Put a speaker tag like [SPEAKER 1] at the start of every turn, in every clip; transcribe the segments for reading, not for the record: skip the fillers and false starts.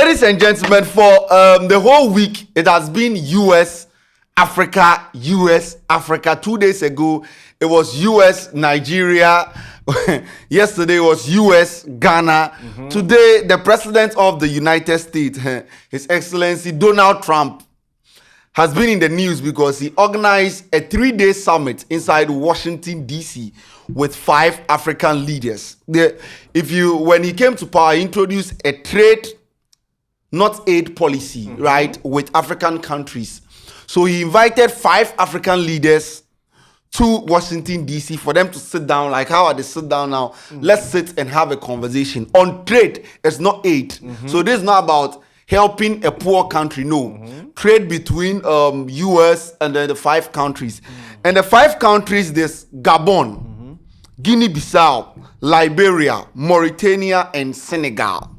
[SPEAKER 1] Ladies and gentlemen, for the whole week, it has been US, Africa, US, Africa. 2 days ago, it was US, Nigeria. Yesterday was US, Ghana. Today, the President of the United States, His Excellency Donald Trump, has been in the news because he organized a 3-day summit inside Washington, D.C. with 5 African leaders. When he came to power, he introduced a trade, not aid policy, right, with African countries. So he invited 5 African leaders to Washington, D.C. for them to sit down. Like, how are they sit down now? Let's sit and have a conversation. On trade, it's not aid. So this is not about helping a poor country. No. Trade between US and then the 5 countries. And the 5 countries, there's Gabon, Guinea-Bissau, Liberia, Mauritania, and Senegal.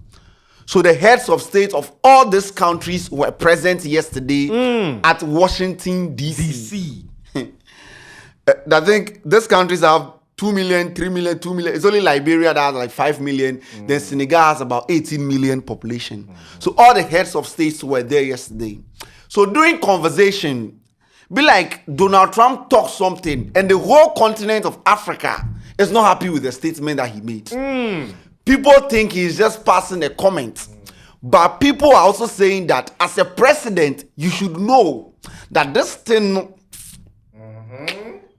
[SPEAKER 1] So the heads of state of all these countries were present yesterday at Washington, D.C. I think these countries have 2 million, 3 million, 2 million. It's only Liberia that has like 5 million. Then Senegal has about 18 million population. So all the heads of states were there yesterday. So during conversation, be like Donald Trump talked something and the whole continent of Africa is not happy with the statement that he made. People think he's just passing a comment. But people are also saying that as a president, you should know that this thing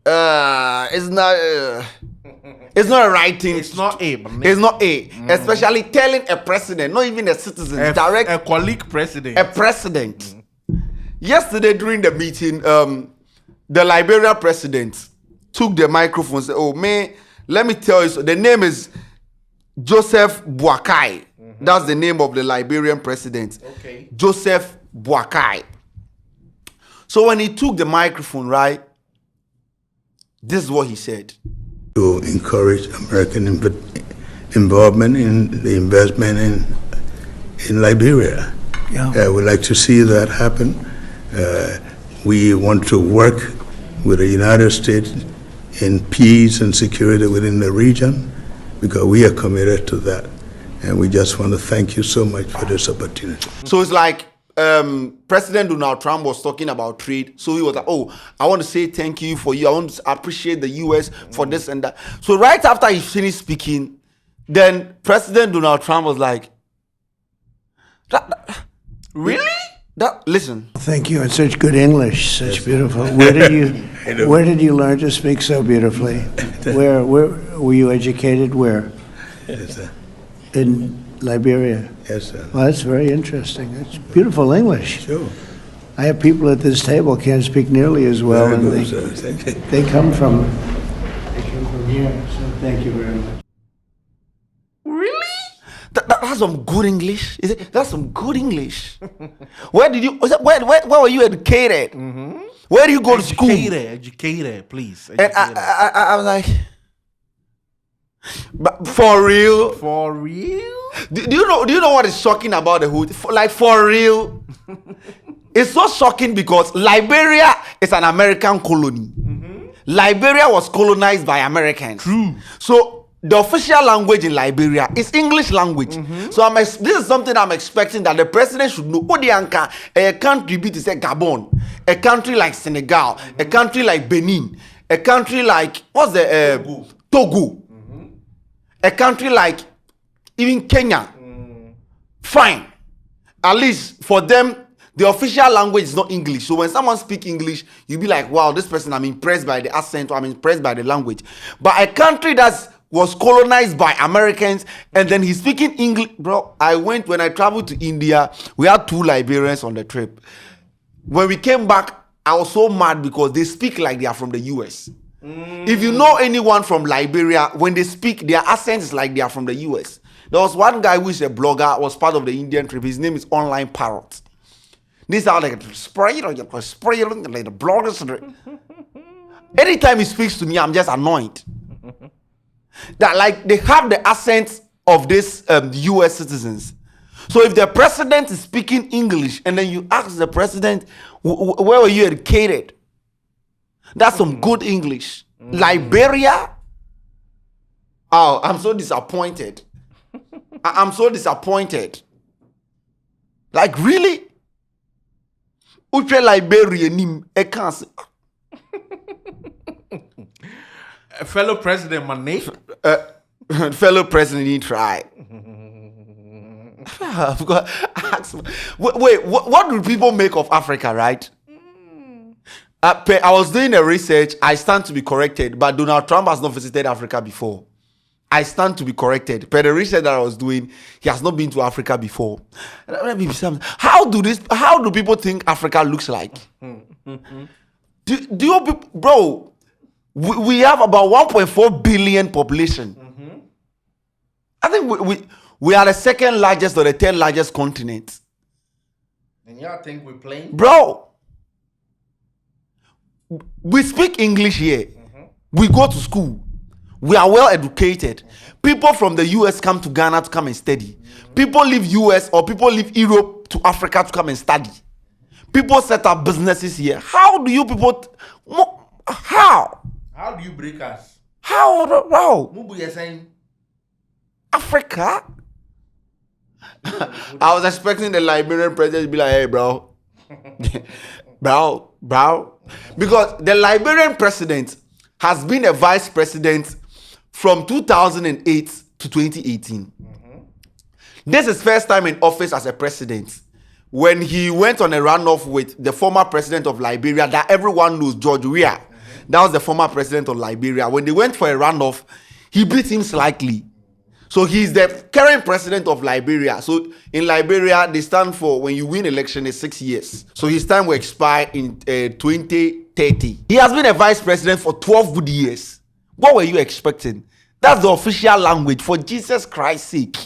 [SPEAKER 1] it's not a right thing.
[SPEAKER 2] It's not a.
[SPEAKER 1] It's not a. Especially telling a president, not even a citizen,
[SPEAKER 2] a colleague president.
[SPEAKER 1] A president. Yesterday during the meeting, the Liberian president took the microphone and said, "Oh man, let me tell you. So the name is Joseph Boakai. That's the name of the Liberian president.
[SPEAKER 2] Okay.
[SPEAKER 1] Joseph Boakai. So when he took the microphone, right? This is what he said.
[SPEAKER 3] To encourage American involvement in the investment in Liberia. Yeah. We'd like to see that happen. We want to work with the United States in peace and security within the region because we are committed to that. And we just want to thank you so much for this opportunity.
[SPEAKER 1] So it's like President Donald Trump was talking about trade. So he was like, oh, I want to say thank you for you. I want to appreciate the US for this and that. So right after he finished speaking, then President Donald Trump was like, really? Listen.
[SPEAKER 4] Thank you. In such good English, such beautiful. Where did you learn to speak so beautifully? Where were you educated? Where?
[SPEAKER 3] Yes, sir.
[SPEAKER 4] In Liberia.
[SPEAKER 3] Yes, sir.
[SPEAKER 4] Well, that's very interesting. It's beautiful English.
[SPEAKER 3] Sure.
[SPEAKER 4] I have people at this table can't speak nearly as well,
[SPEAKER 3] Very
[SPEAKER 4] and
[SPEAKER 3] good, sir. Thank you.
[SPEAKER 4] they come from here. So thank you very much.
[SPEAKER 1] Really? That's some good English. That's some good English. Where did you? Where were you educated? Where do you go to school?
[SPEAKER 2] Educated, please.
[SPEAKER 1] And I was like, but for real?
[SPEAKER 2] For real?
[SPEAKER 1] Do you know what is shocking about the hood? Like for real? It's so shocking because Liberia is an American colony. Liberia was colonized by Americans.
[SPEAKER 2] True.
[SPEAKER 1] So the official language in Liberia is English language. So this is something I'm expecting that the president should know. Odianka, a country be to say Gabon, a country like Senegal, a country like Benin, a country like Togo. A country like even Kenya, fine. At least for them, the official language is not English. So when someone speaks English, you'll be like, wow, this person, I'm impressed by the accent or I'm impressed by the language. But a country that was colonized by Americans and then he's speaking English. Bro, when I traveled to India, we had 2 Liberians on the trip. When we came back, I was so mad because they speak like they are from the US. If you know anyone from Liberia, when they speak, their accent is like they are from the US. There was one guy who is a blogger, was part of the Indian trip. His name is Online Parrot. These are like the bloggers. Anytime he speaks to me, I'm just annoyed. That like they have the accent of these US citizens. So if the president is speaking English and then you ask the president, where were you educated? That's some good English. Liberia? Oh, I'm so disappointed. I'm so disappointed. Like, really? Uche Liberia nim, I can't say.
[SPEAKER 2] A fellow president, my name.
[SPEAKER 1] Fellow president, he tried. Wait, what do people make of Africa, right? I was doing a research. I stand to be corrected, but Donald Trump has not visited Africa before. I stand to be corrected. Per the research that I was doing, he has not been to Africa before. How do people think Africa looks like? Do you people, bro? We have about 1.4 billion population. I think we are the second largest or the third largest continent.
[SPEAKER 2] And y'all think we're playing?
[SPEAKER 1] Bro, we speak English here. We go to school. We are well educated. People from the US come to Ghana to come and study. People leave US or people leave Europe to Africa to come and study. People set up businesses here. How do you people... How?
[SPEAKER 2] How do you break us?
[SPEAKER 1] How?
[SPEAKER 2] Mubu, you're saying?
[SPEAKER 1] Africa? I was expecting the Liberian president to be like, hey, bro. bro. Because the Liberian president has been a vice president from 2008 to 2018. This is first time in office as a president. When he went on a runoff with the former president of Liberia that everyone knows, George Weah. That was the former president of Liberia. When they went for a runoff, he beat him slightly. So he's the current president of Liberia. So in Liberia, they stand for, when you win election, it's 6 years. So his time will expire in 2030. He has been a vice president for 12 good years. What were you expecting? That's the official language, for Jesus Christ's sake.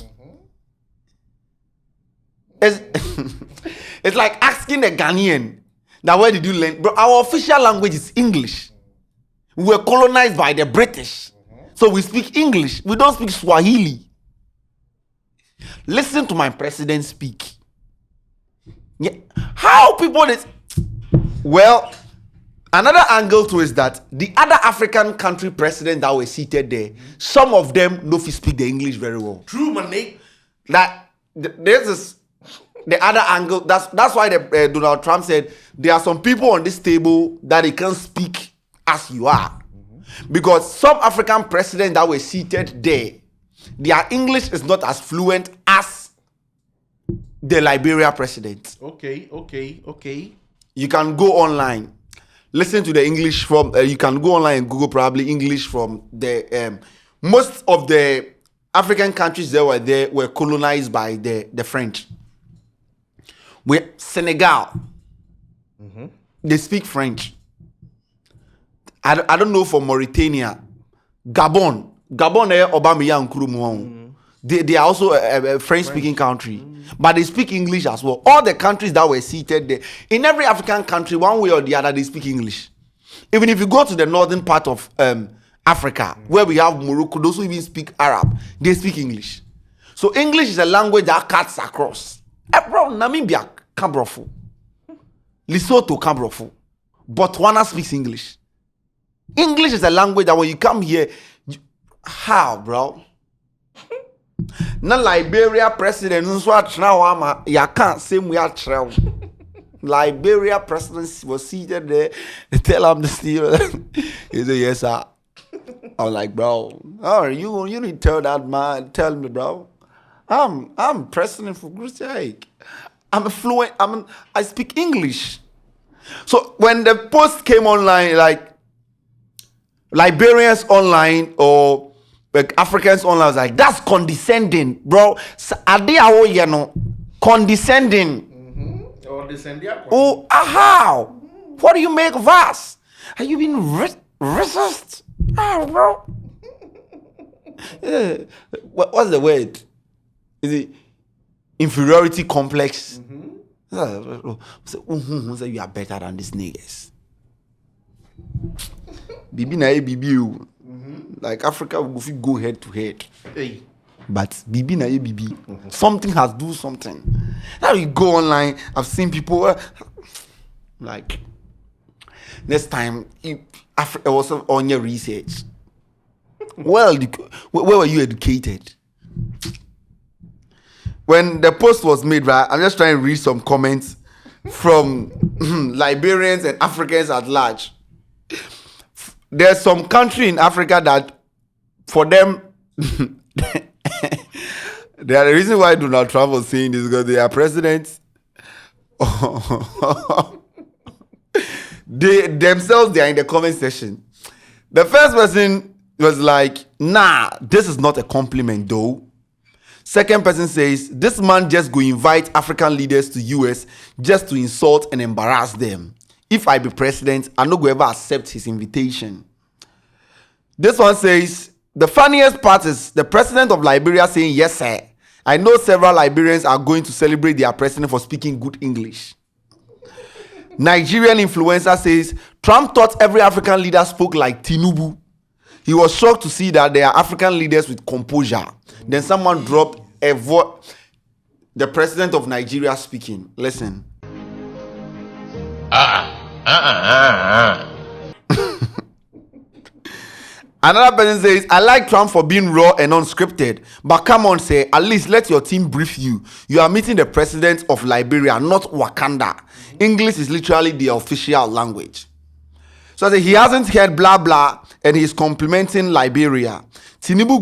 [SPEAKER 1] It's like asking a Ghanaian, now where did you learn? Bro, our official language is English. We were colonized by the British. So we speak English. We don't speak Swahili. Listen to my president speak. Yeah. How people is... Well, another angle to is that the other African country presidents that were seated there, some of them don't speak the English very well.
[SPEAKER 2] True, my name.
[SPEAKER 1] This is the other angle. That's why Donald Trump said there are some people on this table that they can't speak as you are. Because some African presidents that were seated there, their English is not as fluent as the Liberia president.
[SPEAKER 2] Okay.
[SPEAKER 1] You can go online, listen to the English from, you can go online and Google probably English from the, most of the African countries that were colonized by the French. Senegal, they speak French. I don't know for Mauritania. Gabon, Obama Nkrumah. They are also a French-speaking country. But they speak English as well. All the countries that were seated there, in every African country, one way or the other, they speak English. Even if you go to the northern part of Africa, where we have Morocco, those who even speak Arab, they speak English. So English is a language that cuts across. Namibia, Cabrofo. Lesotho, Cabrofo. Botswana speaks English. English is a language that when you come here, how, bro? Na Liberia president, you can't say we are travel. Liberia president was seated there. They tell him the steal. He said, yes, sir. I was like, bro, you need to tell that man, tell me, bro. I'm president for Christ's sake. I'm fluent, I speak English. So when the post came online, like Liberians online or like Africans online, I was like, that's condescending, bro. Condescending.
[SPEAKER 2] Or descending.
[SPEAKER 1] Oh, how? What do you make of us? Are you being racist? Bro. What's the word? Is it inferiority complex? So you are better than these niggas. Bibi na Bibi. Like Africa will go head to head.
[SPEAKER 2] Hey.
[SPEAKER 1] But Bibi na Bibi. Something has do something. Now you go online, I've seen people like next time also on your research. Well, where were you educated? when the post was made, right, I'm just trying to read some comments from Liberians and Africans at large. There's some country in Africa that, for them, the reason why Donald Trump was saying this is because they are presidents. They themselves, they are in the comment section. The first person was like, nah, this is not a compliment though. Second person says, this man just go invite African leaders to US just to insult and embarrass them. If I be president, I no go ever accept his invitation. This one says, the funniest part is the president of Liberia saying, yes sir. I know several Liberians are going to celebrate their president for speaking good English. Nigerian influencer says, Trump thought every African leader spoke like Tinubu. He was shocked to see that there are African leaders with composure. Then someone dropped a voice. The president of Nigeria speaking. Listen. Another person says, I like Trump for being raw and unscripted. But come on, say, at least let your team brief you. You are meeting the president of Liberia, not Wakanda. English is literally the official language. So I say, he hasn't heard blah blah and he's complimenting Liberia. Tinubu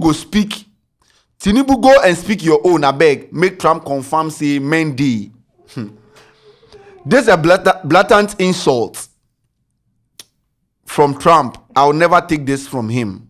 [SPEAKER 1] go and speak your own, I beg. Make Trump confirm, say, Mendy. This is a blatant insult from Trump. I'll never take this from him.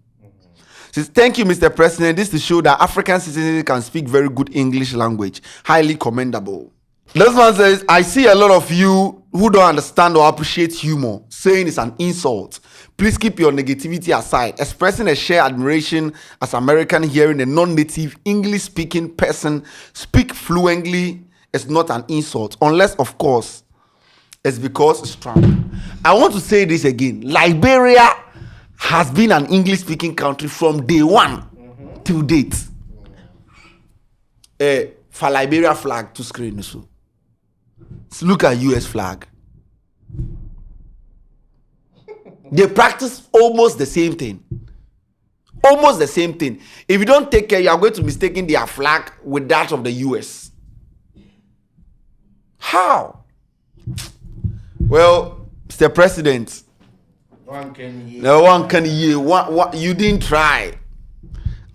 [SPEAKER 1] Says, thank you, Mr. President. This to show that African citizens can speak very good English language. Highly commendable. This one says, I see a lot of you who don't understand or appreciate humor, saying it's an insult. Please keep your negativity aside. Expressing a shared admiration as American hearing a non-native English-speaking person speak fluently is not an insult. Unless, of course, it's because it's Trump. I want to say this again. Liberia has been an English-speaking country from day one till date. For Liberia flag to screen so. Look at US flag. They practice almost the same thing. Almost the same thing. If you don't take care, you are going to mistake their flag with that of the US. How? Well, Mr. President,
[SPEAKER 2] One can hear.
[SPEAKER 1] no one can hear. What you didn't try.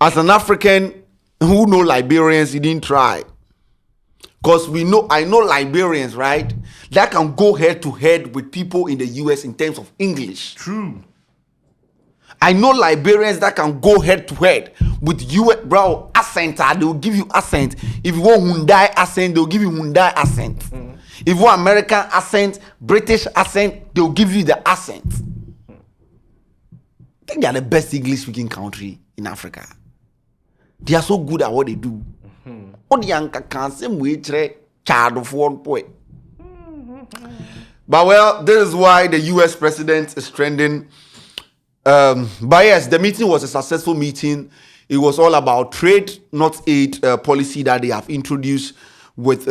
[SPEAKER 1] As an African who know Liberians, you didn't try. Because I know Liberians, right? That can go head to head with people in the US in terms of English.
[SPEAKER 2] True.
[SPEAKER 1] I know Liberians that can go head to head with US, bro, accent. They will give you accent. If you want Hyundai accent, they'll give you Hyundai accent. If you want American accent, British accent, they'll give you the accent. I think they are the best English speaking country in Africa. They are so good at what they do. But well, this is why the US president is trending. But yes, the meeting was a successful meeting. It was all about trade, not aid policy that they have introduced with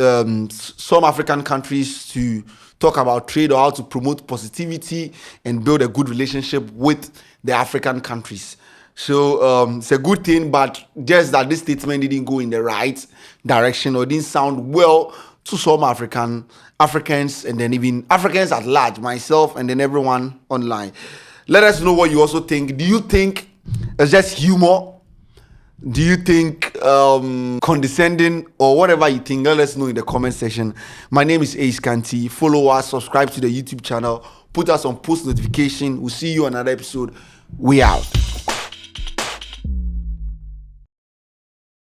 [SPEAKER 1] some African countries to talk about trade or how to promote positivity and build a good relationship with the African countries. So it's a good thing, but just that this statement didn't go in the right direction or didn't sound well to some Africans, and then even Africans at large, myself, and then everyone online. Let us know what you also think. Do you think it's just humor? Do you think condescending or whatever you think? Let us know in the comment section. My name is Ace Kanti. Follow us, subscribe to the YouTube channel, put us on post notification. We'll see you on another episode. We out.